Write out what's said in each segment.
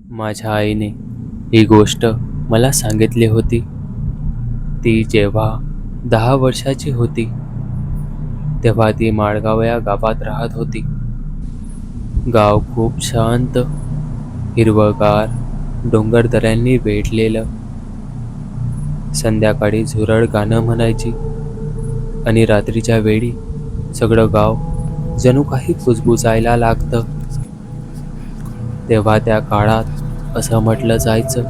माझ्या आईने ही गोष्ट मला सांगितली होती. ती जेव्हा 10 वर्षाची होती तेव्हा ती माळगाव या गावात राहत होती. गाव खूप शांत, हिरवगार, डोंगरदऱ्यांनी वेढलेलं. संध्याकाळी झुरळ गाणं म्हणायची आणि रात्रीच्या वेळी सगळं गाव जणू काही कुजबुजायला लागतं. तेव्हा त्या काळात असं म्हटलं जायचं,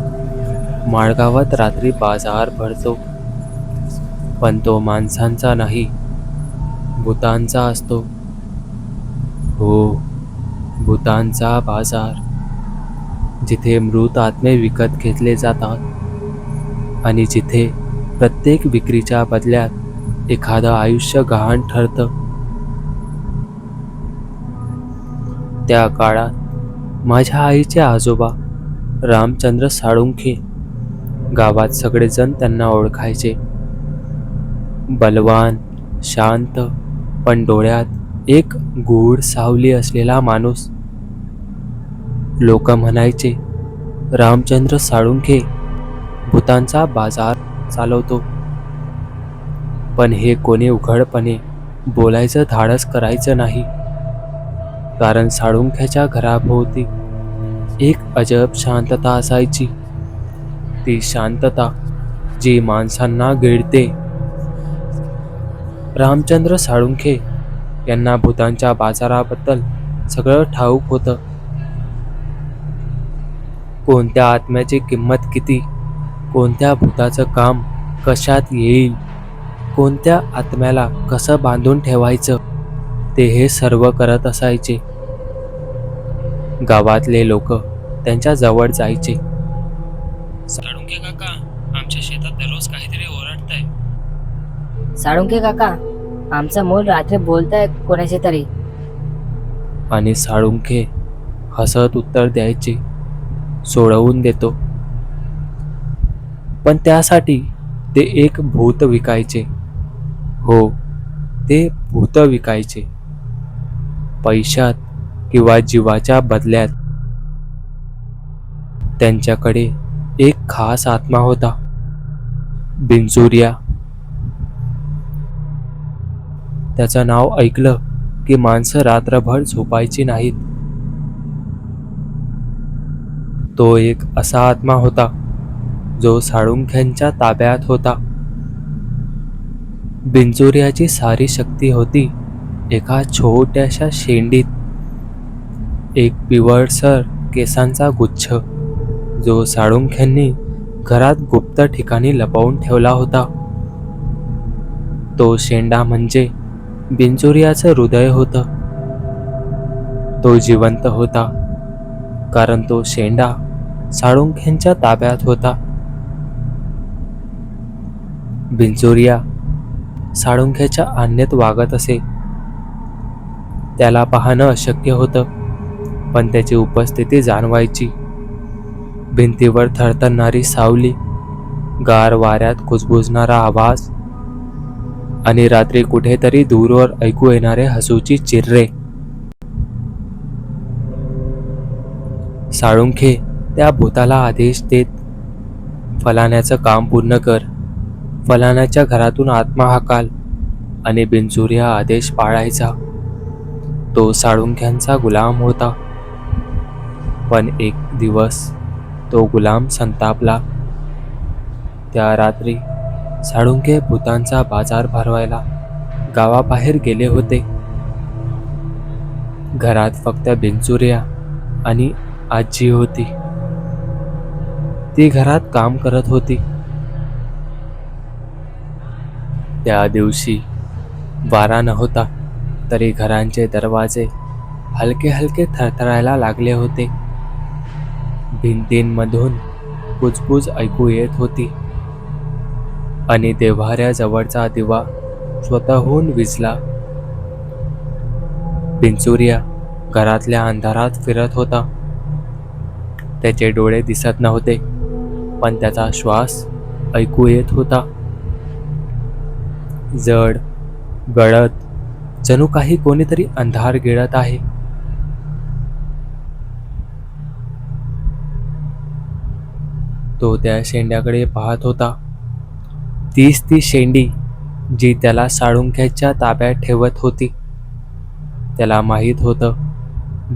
माळगावात रात्री बाजार भरतो, पण तो माणसांचा नाही, भूतांचा असतो. हो, भूतांचा बाजार, जिथे मृत आत्मे विकत घेतले जातात आणि जिथे प्रत्येक विक्रीच्या बदल्यात एखादं आयुष्य गहाण ठरतं. त्या काळात माझ्या आईचे आजोबा रामचंद्र साळुंखे, गावात सगळेजण त्यांना ओळखायचे. बलवान, शांत, पण डोळ्यात एक गूढ सावली असलेला माणूस. लोक म्हणायचे, रामचंद्र साळुंखे भूतांचा बाजार चालवतो. पण हे कोणी उघडपणे बोलायचं धाडस करायचं नाही, कारण साळुंख्याच्या घराभोवती एक अजब शांतता असायची. ती शांतता जी माणसांना गिळते. रामचंद्र साळुंखे यांना भूतांच्या बाजाराबद्दल सगळं ठाऊक होतं. कोणत्या आत्म्याची किंमत किती, कोणत्या भूताचं काम कशात येईल, कोणत्या आत्म्याला कसं बांधून ठेवायचं, ते हे सर्व करत असायचे. गावातले लोक त्यांच्या जवळ जायचे. साळुंखे काका, आमच्या शेतात दररोज काहीतरी ओरडतंय. साळुंखे काका, आमचं मूल रात्री बोलतंय कोणाशी तरी. आणि साळुंखे हसत उत्तर द्यायचे, सोडवून देतो. पण त्यासाठी ते एक भूत विकायचे. हो, ते भूत विकायचे, पैशात किंवा जीवाच्या बदल्यात. त्यांच्याकडे एक खास आत्मा होता, बिंचुर्या. त्याचं नाव ऐकलं की माणसं रात्रभर झोपायची नाहीत. तो एक असा आत्मा होता जो साळुंख्यांच्या ताब्यात होता. बिंचुर्याची सारी शक्ती होती एका छोट्याशा शेंडीत. एक पिवळसर केसांचा गुच्छ जो साळुंख्यांनी घरात गुप्त ठिकाणी लपवून ठेवला होता. तो शेंडा म्हणजे बिंचुर्याचं हृदय होतं. तो जिवंत होता कारण तो शेंडा साळुंख्यांच्या ताब्यात होता. बिंचुर्या साळुंख्याच्या आज्ञेत वागत असे. त्याला पाहणं अशक्य होतं, पण त्याची उपस्थिती जाणवायची. भिंतीवर थरथरणारी सावली, गार वाऱ्यात कुजबुजणारा आवाज आणि रात्री कुठेतरी दूरवर ऐकू येणारे हसूची चिर्रे. साळुंखे त्या भूताला आदेश देत, फलाण्याचं काम पूर्ण कर, फलाण्याच्या घरातून आत्मा हाकाल, आणि बिंचुर्या आदेश पाळायचा. तो साळुंख्यांचा गुलाम होता. पण एक दिवस तो गुलाम संतापला. त्या रात्री साळुंखे भूतांचा बाजार भरवायला गावाबाहेर गेले होते. घरात फक्त बिंचुर्या आणि आजी होती. ती घरात काम करत होती. त्या दिवशी वारा नव्हता, तरी घरांचे दरवाजे हलके हलके थरथरायला लागले होते. भिंतींमधून कुजबुज ऐकू येत होती आणि देव्हाऱ्याजवळचा दिवा स्वतःहून विझला. बिंचुर्या घरातल्या अंधारात फिरत होता. त्याचे डोळे दिसत नव्हते, पण त्याचा श्वास ऐकू येत होता. जड, गळत, जणू काही कोणीतरी अंधार गिळत आहे. तो त्या शेंड्याकडे पाहत होता. तीच ती शेंडी जी त्याला साळुंख्याच्या ताब्यात ठेवत होती. त्याला माहीत होतं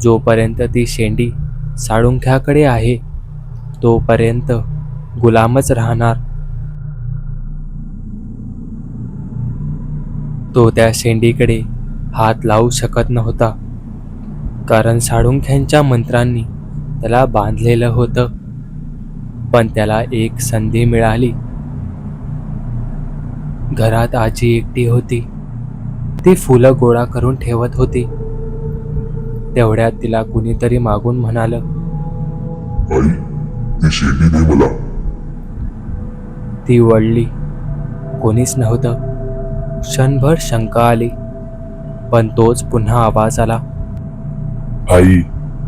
जोपर्यंत ती शेंडी साळुंख्याकडे आहे तोपर्यंत गुलामच राहणार. तो त्या शेंडीकडे हात लावू शकत नव्हता, कारण साळुंख्यांच्या मंत्रांनी त्याला बांधलेलं होतं. पण त्याला एक संधी मिळाली. घरात आजी एकटी होती. ती फुलं गोळा करून ठेवत होती. तेवढ्यात तिला कुणीतरी मागून म्हणालं, आई, ती शेंडी दे मला. ती वळली. कोणीच नव्हतं. क्षणभर शंका आली, पण तोच पुन्हा आवाज आला. आई,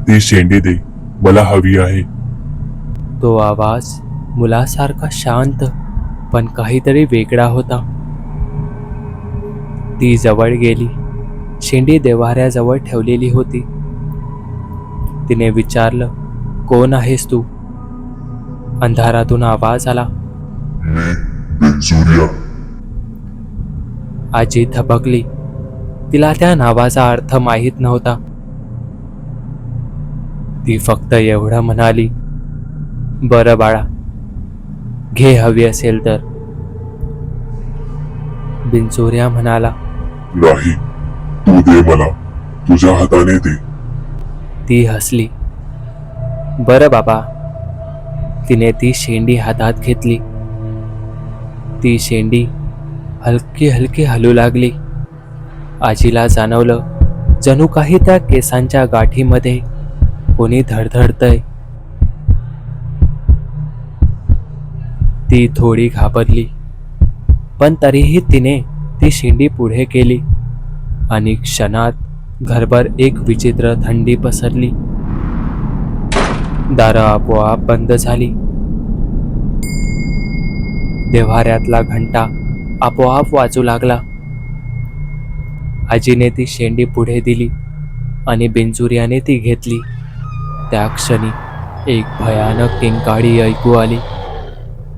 ती शेंडी दे, मला हवी आहे. तो आवाज मुलासारखा शांत पण काहीतरी वेगळा होता. ती जवळ गेली. शेंडी देव्हाऱ्याजवळ ठेवलेली होती. तिने विचारलं, कोण आहेस तू? अंधारातून आवाज आला, मी बिनसूर्या. आजी थबकली. तिला त्या नावाचा अर्थ माहीत नव्हता. ती फक्त एवढं म्हणाली, बरं बाळा, घे हवी असेल तर. बिनचोऱ्या म्हणाला, नाही, तू दे मला, तुझ्या हाताने दे. ती हसली. बरं बाबा. तिने ती शेंडी हातात घेतली. ती शेंडी हलकी हलकी हलू लागली. आजीला जाणवलं जणू काही त्या केसांच्या गाठीमध्ये कोणी धडधडतंय. ती थोडी घाबरली, पण तरीही तिने ती शेंडी पुढे केली आणि क्षणात घरभर एक विचित्र थंडी पसरली. दारं आपोआप बंद झाली. देव्हाऱ्यातला घंटा आपोआप वाजू लागला. आजीने ती शेंडी पुढे दिली आणि बिनचुर्याने ती घेतली. त्या क्षणी एक भयानक किंकाळी ऐकू आली.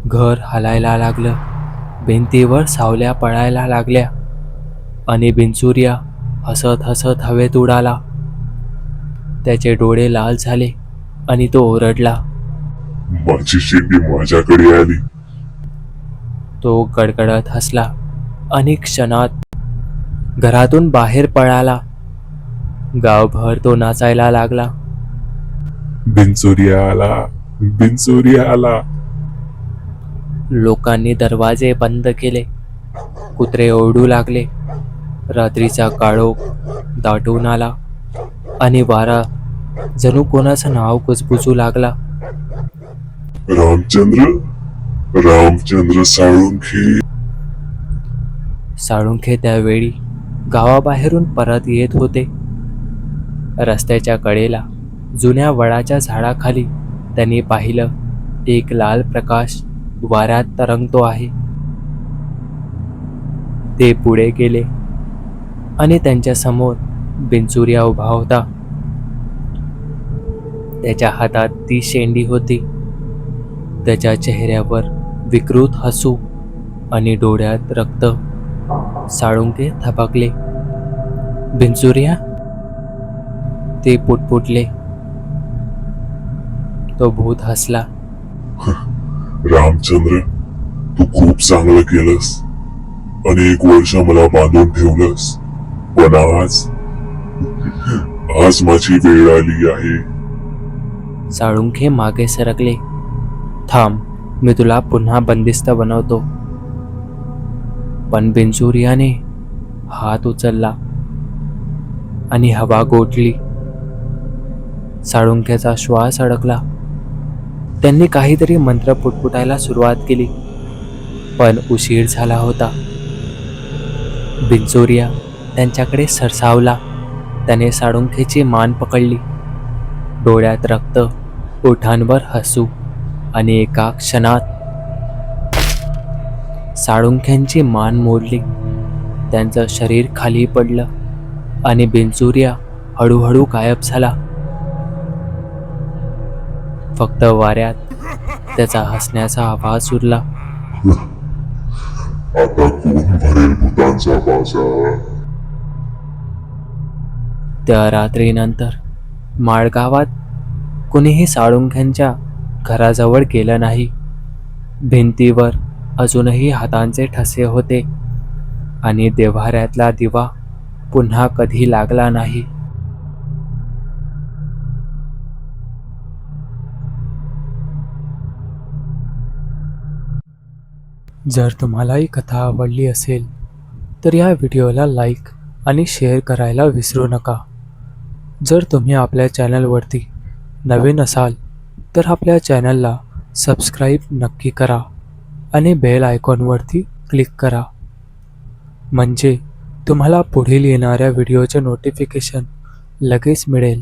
घर हलायला लागलं. भिंतीवर सावल्या पळायला लागल्या आणि बिनचुर्या हसत हसत हवेत उडाला. त्याचे डोळे लाल झाले आणि तो ओरडला. माझी शेंडी माझ्याकडे आली. तो गडगडत हसला आणि क्षणात घरातून बाहेर पळाला. गावभर तो नाचायला लागला. बिनसूर्या आला, बिनसूर्या आला. लोकांनी दरवाजे बंद केले. कुत्रे ओरडू लागले. रात्रीचा काळोख दाटून आला आणि वारा जणू कोणाचं नाव कुजबुजू लागला. रामचंद्र, रामचंद्र साळुंखे. साळुंखे त्यावेळी गावाबाहेरून परत येत होते. रस्त्याच्या कडेला जुन्या वडाच्या झाडाखाली त्यांनी पाहिलं एक लाल प्रकाश वाऱ्यात तरंगतो आहे. ते पुढे गेले आणि त्यांच्या समोर बिनचुर्या उभा होता. त्याच्या हातात ती शेंडी होती. त्याच्या चेहऱ्यावर विकृत हसू आणि डोळ्यात रक्त. साळुंखे थबकले. बिनचुर्या? ते पुटपुटले. तो भूत हसला. रामचंद्र, तू खूप चांगलं केलंस. अनेक वर्ष मला बांधून ठेवलंस, पण आज माझी वेळ आली आहे. साळुंखे मागे सरकले. थांब, मी तुला पुन्हा बंदिस्त बनवतो. पण बिनचुर्याने हात उचलला आणि हवा गोठली. साळुंख्याचा श्वास अडकला. त्यांनी काहीतरी मंत्र पुटपुटायला सुरुवात केली, पण उशीर झाला होता. बिनचुर्या त्यांच्याकडे सरसावला. त्याने साळुंखेची मान पकडली. डोळ्यात रक्त, ओठांवर हसू आणि एका क्षणात साळुंख्यांची मान मोडली. त्यांचं शरीर खाली पडलं आणि बिनचुर्या हळूहळू गायब झाला. फक्त वाऱ्यात त्याचा हसण्याचा आवाज उरला. आता कोण भरेल भूतांचा बाजार? त्या रात्रीनंतर माळगावात कुणीही साळुंख्यांच्या घराजवळ गेलं नाही. भिंतीवर अजूनही हातांचे ठसे होते आणि देव्हाऱ्यातला दिवा पुन्हा कधी लागला नाही. जर तुम्हाला ही कथा आवडली असेल तर या व्हिडिओला लाईक आणि शेअर करायला विसरू नका. जर तुम्ही आपल्या चॅनलवरती नवीन असाल तर आपल्या चॅनलला सबस्क्राईब नक्की करा आणि बेल आयकॉनवरती क्लिक करा, म्हणजे तुम्हाला पुढील येणाऱ्या व्हिडिओचे नोटिफिकेशन लगेच मिळेल.